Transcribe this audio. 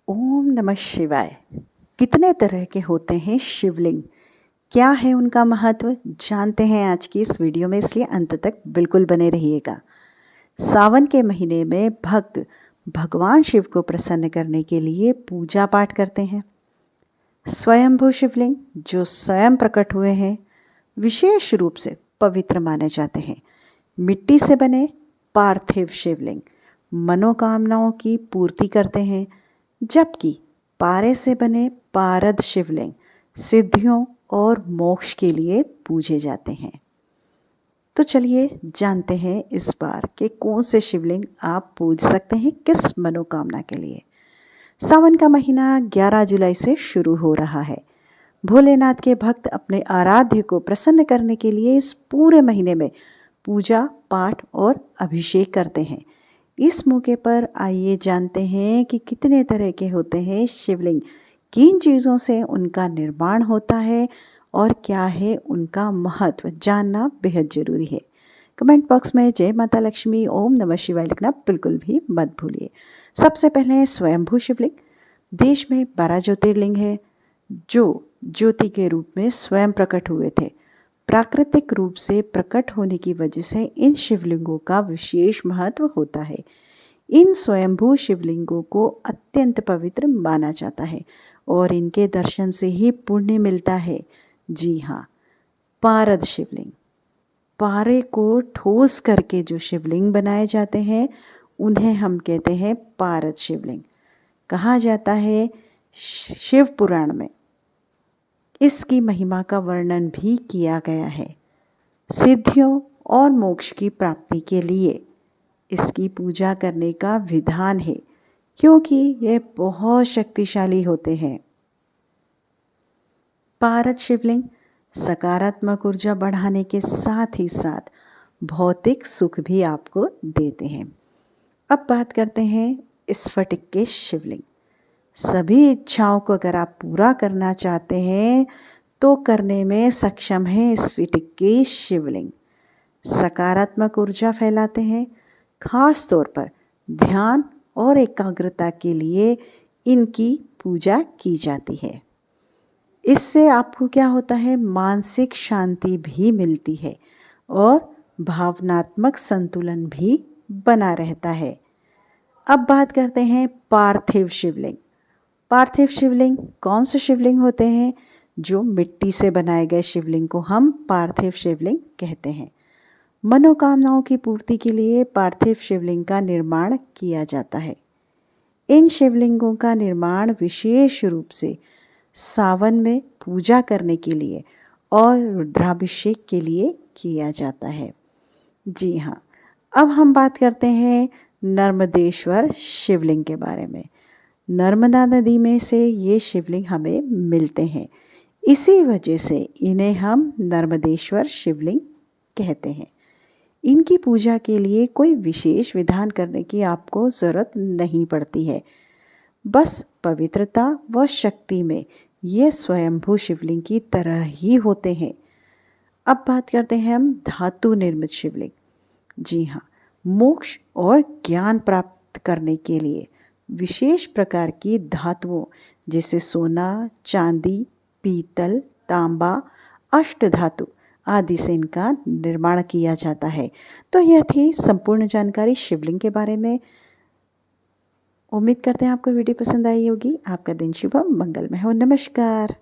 ओम नमः शिवाय। कितने तरह के होते हैं शिवलिंग, क्या है उनका महत्व, जानते हैं आज की इस वीडियो में, इसलिए अंत तक बिल्कुल बने रहिएगा। सावन के महीने में भक्त भगवान शिव को प्रसन्न करने के लिए पूजा पाठ करते हैं। स्वयंभू शिवलिंग जो स्वयं प्रकट हुए हैं विशेष रूप से पवित्र माने जाते हैं। मिट्टी से बने पार्थिव शिवलिंग मनोकामनाओं की पूर्ति करते हैं, जबकि पारे से बने पारद शिवलिंग सिद्धियों और मोक्ष के लिए पूजे जाते हैं। तो चलिए जानते हैं इस बार के कौन से शिवलिंग आप पूज सकते हैं किस मनोकामना के लिए। सावन का महीना 11 जुलाई से शुरू हो रहा है। भोलेनाथ के भक्त अपने आराध्य को प्रसन्न करने के लिए इस पूरे महीने में पूजा पाठ और अभिषेक करते हैं। इस मौके पर आइए जानते हैं कि कितने तरह के होते हैं शिवलिंग, किन चीज़ों से उनका निर्माण होता है और क्या है उनका महत्व, जानना बेहद ज़रूरी है। कमेंट बॉक्स में जय माता लक्ष्मी ओम नमः शिवाय लिखना बिल्कुल भी मत भूलिए। सबसे पहले स्वयंभू शिवलिंग। देश में 12 ज्योतिर्लिंग है जो ज्योति के रूप में स्वयं प्रकट हुए थे। प्राकृतिक रूप से प्रकट होने की वजह से इन शिवलिंगों का विशेष महत्व होता है। इन स्वयंभू शिवलिंगों को अत्यंत पवित्र माना जाता है और इनके दर्शन से ही पुण्य मिलता है। जी हाँ, पारद शिवलिंग, पारे को ठोस करके जो शिवलिंग बनाए जाते हैं उन्हें हम कहते हैं पारद शिवलिंग। कहा जाता है शिव पुराण में इसकी महिमा का वर्णन भी किया गया है। सिद्धियों और मोक्ष की प्राप्ति के लिए इसकी पूजा करने का विधान है, क्योंकि ये बहुत शक्तिशाली होते हैं। पारद शिवलिंग सकारात्मक ऊर्जा बढ़ाने के साथ ही साथ भौतिक सुख भी आपको देते हैं। अब बात करते हैं स्फटिक के शिवलिंग। सभी इच्छाओं को अगर आप पूरा करना चाहते हैं तो करने में सक्षम है स्फटिक के शिवलिंग। सकारात्मक ऊर्जा फैलाते हैं, खास तौर पर ध्यान और एकाग्रता के लिए इनकी पूजा की जाती है। इससे आपको क्या होता है, मानसिक शांति भी मिलती है और भावनात्मक संतुलन भी बना रहता है। अब बात करते हैं पार्थिव शिवलिंग। पार्थिव शिवलिंग कौन से शिवलिंग होते हैं? जो मिट्टी से बनाए गए शिवलिंग को हम पार्थिव शिवलिंग कहते हैं। मनोकामनाओं की पूर्ति के लिए पार्थिव शिवलिंग का निर्माण किया जाता है। इन शिवलिंगों का निर्माण विशेष रूप से सावन में पूजा करने के लिए और रुद्राभिषेक के लिए किया जाता है। जी हाँ, अब हम बात करते हैं नर्मदेश्वर शिवलिंग के बारे में। नर्मदा नदी में से ये शिवलिंग हमें मिलते हैं, इसी वजह से इन्हें हम नर्मदेश्वर शिवलिंग कहते हैं। इनकी पूजा के लिए कोई विशेष विधान करने की आपको ज़रूरत नहीं पड़ती है, बस पवित्रता व शक्ति में ये स्वयंभू शिवलिंग की तरह ही होते हैं। अब बात करते हैं हम धातु निर्मित शिवलिंग। जी हाँ, मोक्ष और ज्ञान प्राप्त करने के लिए विशेष प्रकार की धातुओं जैसे सोना, चांदी, पीतल, तांबा, अष्टधातु आदि से इनका निर्माण किया जाता है। तो यह थी संपूर्ण जानकारी शिवलिंग के बारे में। उम्मीद करते हैं आपको वीडियो पसंद आई होगी। आपका दिन शुभ मंगलमय हो। नमस्कार।